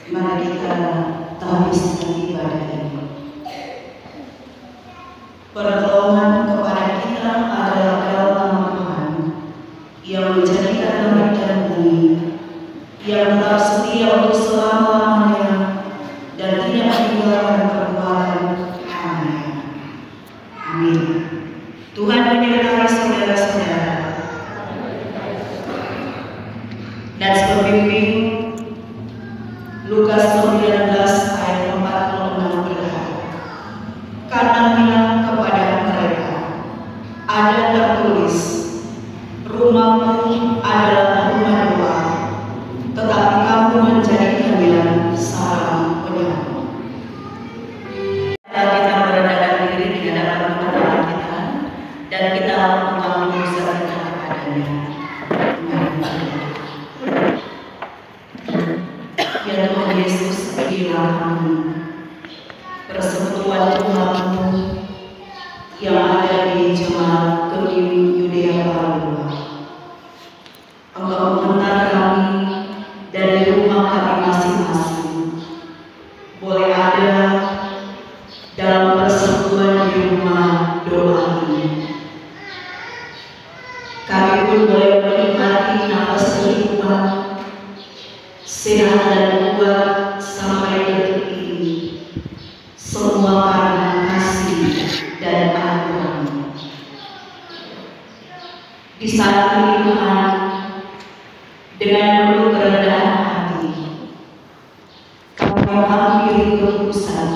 Mari kita habiskan ibadah ini. Pertolongan kepada kita adalah dalam nama Tuhan yang menjadikan langit dan bumi, yang tetap setia untuk selama-lamanya dan tidak meninggalkan perbuatan. Amin. Amin. Tuhan menyertai saudara-saudara. Nats pembimbing Lukas 19 ayat 46 berkata, karena bilang kepada mereka, ada tertulis, rumahmu adalah rumah doa, tetapi kamu menjadikannya sarang penyamun. Kita merendahkan diri di hadapan Tuhan kita, dan kita mengaku dosa kita kepadanya. Ya Tuhan Yesus, inilah kami, persekutuan Tuhanmu yang ada di jemaat Gemim Yudea Palua. Engkau mengenal kami dari rumah kami masing-masing. Boleh ada dalam persekutuan di rumah doa ini. Kami pun boleh menikmati nafas kehidupan sehat dan kuat sampai detik ini, semua karena kasih dan anugerah-Mu. Di saat ini Tuhan, dengan penuh kerendahan hati, kami mengambil keputusan.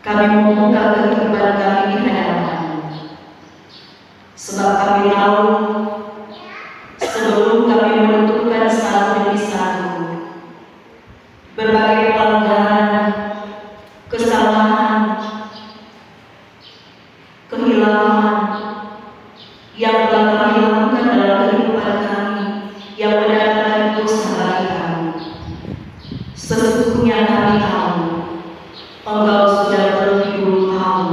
Kami membuka kehidupan kami di hadapan-Mu, sebab kami tahu sebelum kami menentukan satu demi satu berbagai pelanggaran, kesalahan, kehilangan yang telah kami lakukan dalam kehidupan kami yang mendatangkan dosa bagi kami. Sesungguhnya kami tahu Engkau sudah terlebih dulu tahu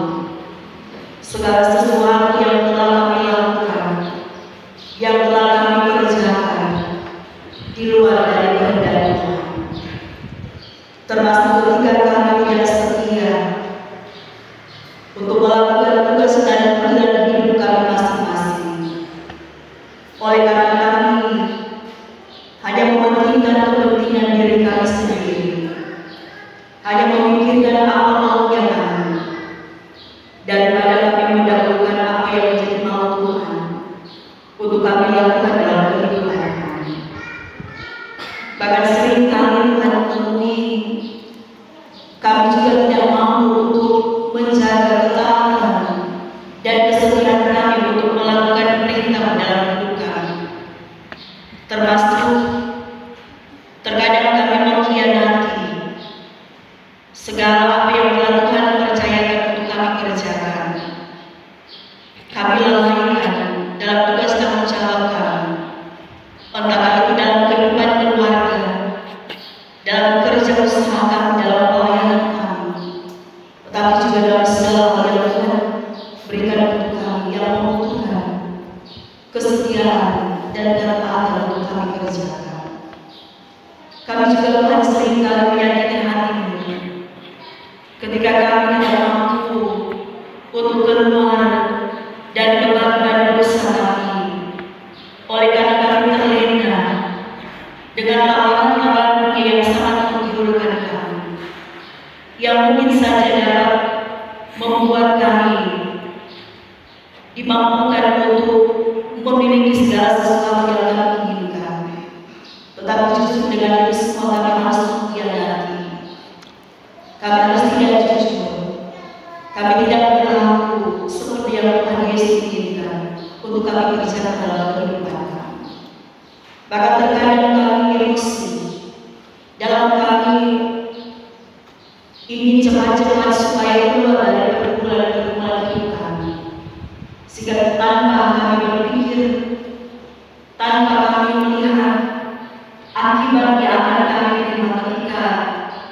segala sesuatu yang telah kami lakukan, yang telah kami kerjakan di luar dari kehendak Tuhan, termasuk ketika kami tidak setia untuk melakukan tugas dan pilihan hidup kami masing-masing. Oleh karena kami hanya mementingkan kepentingan diri kami sendiri, hanya memikirkan apa maunya kami, daripada kami mendahulukan apa yang menjadi mau Tuhan untuk kami lakukan dalam kehidupan kami. Bahkan sering kali Tuhan menemui kami juga tidak mampu untuk menjaga ketaatan dan kesetiaan kami untuk melakukan perintah dalam hidup kami. Termasuk terkadang kami mengkhianati segala apa yang telah Tuhan percayakan untuk kami kerjakan. Kami lalaikan dalam tugas tanggung jawab kami, entah itu dalam kehidupan keluarga, dalam kerja usaha kami, dalam pelayanan kami, tetapi juga dalam segala hal yang Tuhan berikan untuk kami yang membutuhkan kesetiaan dan ketaatan untuk kami kerjakan. Kami juga Tuhan seringkali menyakitkan hati-Mu ketika kami tidak mampu untuk keluar dan beban dosa kami, oleh karena kami terlena dengan tawaran-tawaran yang sangat menggiurkan kami, yang mungkin saja dapat membuat kami dimampukan untuk memiliki segala sesuatu yang kami inginkan. Tetapi justru dengan itu semua kami harus mengkhianati. Kami harus tidak jujur. Kami tidak berlaku seperti yang Tuhan Yesus inginkan untuk kami kerjakan dalam kehidupan kami. Bahkan terkadang kami emosi dalam kami ingin cepat-cepat supaya keluar dari pergumulan-pergumulan hidup kami, sehingga tanpa kami berpikir, tanpa kami melihat akibat yang akan kami terima ketika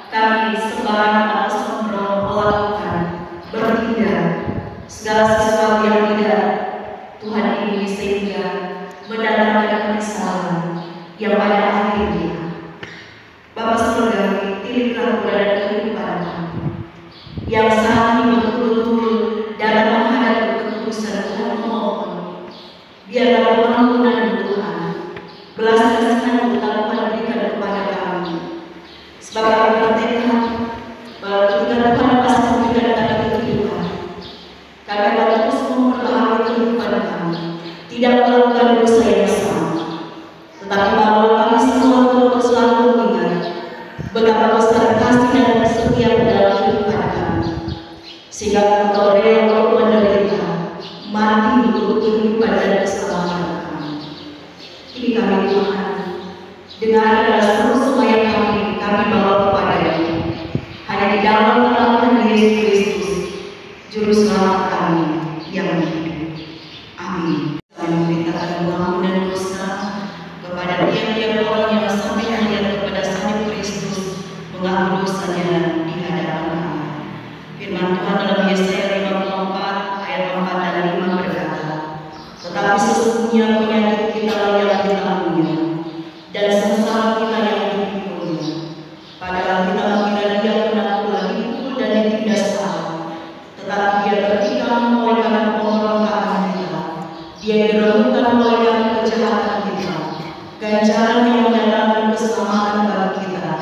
kami sembarangan atau sembrono melakukan, bertindak segala sesuatu yang tidak Tuhan ingini, sehingga mendatangkan penyesalan yang pada akhirnya Bapak berikan kepada kehidupan kami, yang saat ini betul-betul dalam menghadapi ketulusan dan memohon, biarlah pengampunan Tuhan, belas kasihan Tuhan berikan kepada kami, sebagai kami bertekad bahwa ketika Tuhan pasti memberikan kami kehidupan, kami akan terus memperbaharui kehidupan kami, tidak melakukan dosa yang sama, tetapi bahwa kami semua terus selalu mengingat betapa besar kasih dan setia dalam kehidupan kami, sehingga Engkau rela untuk menderita, mati untuk kehidupan dan keselamatan kami. Ini kami Tuhan, dengarkanlah seluruh semua yang kami bawa kepada-Mu, hanya di dalam nama Yesus Kristus, Juru Selamat kami yang hidup. Amin. Kami memberitakan pengampunan dosa kepada tiap-tiap orang yang sampai melihat kepada salib Kristus, mengaku dosanya di hadapan kami. Firman Tuhan dalam Yesaya 54 ayat 4 dan 5 berkata, tetapi sesungguhnya penyakit kita yang ditanggung, dan sengsara kita yang dipikul. Padahal kita mengira Dia menakut dipukul dan ditindas Allah, tetapi Dia tertikam oleh karena pemberontakan kita, Dia diremukkan oleh karena kejahatan kita, ganjaran yang mendatangkan keselamatan bagi kita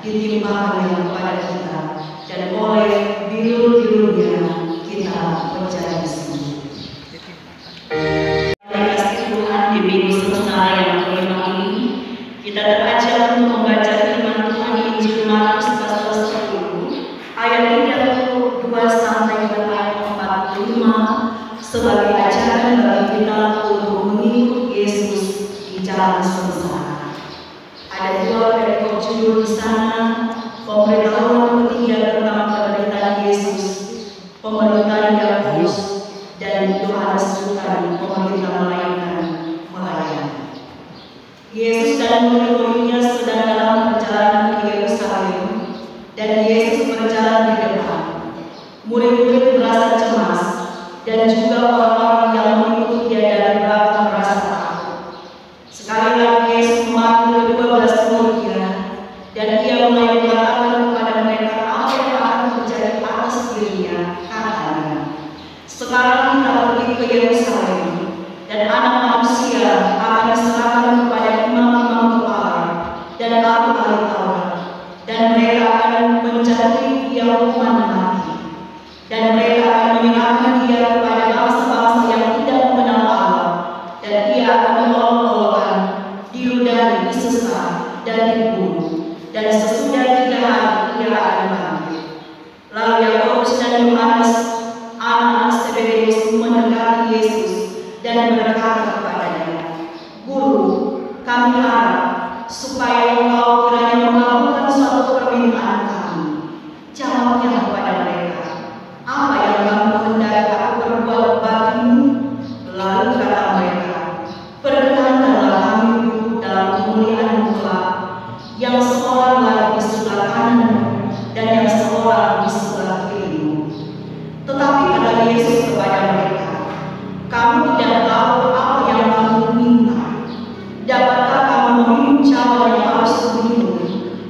ditimpakan kepada kita, dan oleh biru-birunya kita menjadi sembuh. Kasih Tuhan, di minggu sementara yang kelima ini kita terajak untuk membaca firman Tuhan di Injil Markus pasal 10 ayat 32 sampai dengan ayat 45 sebagai ajaran bagi kita untuk mengikut Yesus di jalan sengsara. Ada dua perikop judul di sana: pemberitahuan ketiga tentang penderitaan Yesus, pemerintahan Yakobus, dan Yohanes bukan pemerintah melainkan melayani. Yesus dan murid-muridnya sedang dalam perjalanan ke Yerusalem, dan Yesus berjalan di depan. Murid-murid merasa cemas, dan juga orang-orang yang mengikuti Dia dari belakang merasa takut. Sekali lagi Yesus memanggil 12 murid-Nya, dan Dia mulai mengatakan kepada mereka apa yang akan terjadi atas dirinya. Katanya, sekarang kita pergi ke Yerusalem, dan Anak Manusia akan diserahkan kepada imam-imam kepala dan ahli Taurat, dan mereka akan menjatuhi Dia hukuman mati, dan mereka akan menyerahkan Dia kepada bangsa-bangsa yang tidak mengenal Allah, dan Dia akan diolok-olokkan, diludahi, disesat, dan dibunuh, dan sesudah 3 hari Dia akan bangkit. Lalu Yakobus dan Yohanes, anak Zebedeus, mendekati Yesus dan berkata kepadanya, Guru, kami harap supaya Engkau kiranya mengabulkan suatu permintaan kami. Jawabnya kepada mereka, apa yang kamu hendaki aku berbuat bagimu? Lalu kata mereka, perkenankanlah kami duduk dalam kemuliaan kelak, yang seorang lagi di sebelah kananmu dan yang seorang di sebelah kirimu. Tetapi kata Yesus kepada mereka, kamu tidak tahu apa yang kamu minta. Dapatkah kamu meminum cawan yang harus kuminum,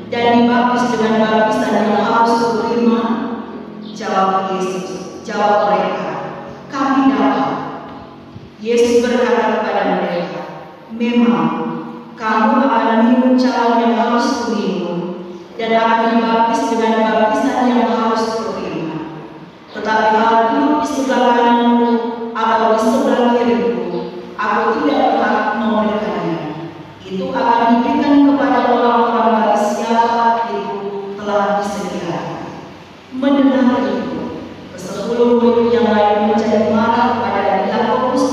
dan dibaptis dengan baptisan yang harus kuterima? Jawab Yesus, jawab mereka, kami dapat. Yesus berkata kepada mereka, memang kamu akan minum cawan yang harus kuminum, dan akan dibaptis dengan baptisan yang harus kuterima. Tetapi hal duduk di sebelah kananmu atau di sebelah kiriku, aku tidak berhak memberikannya. Itu akan diberikan kepada orang-orang bagi siapa itu telah disediakan. Mendengar itu, ke-10 murid yang lain menjadi marah kepada Yakobus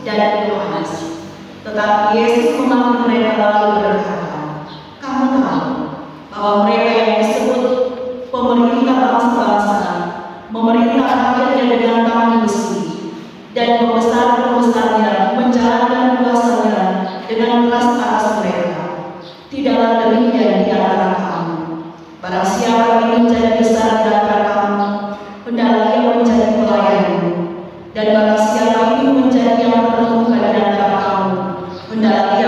dan Yohanes. Tetapi Yesus memanggil mereka lalu berkata, kamu tahu bahwa mereka yang disebut pemerintah bangsa-bangsa memerintah rakyatnya dengan tangan besi, dan pembesar-pembesarnya menjalankan kuasanya dengan keras atas mereka. Tidaklah demikian di antara kamu. Barang siapa yang menjadi besar di antara kamu, hendaklah ia menjadi pelayanmu. Dan barang siapa ingin menjadi yang terkemuka di antara kamu, hendaklah ia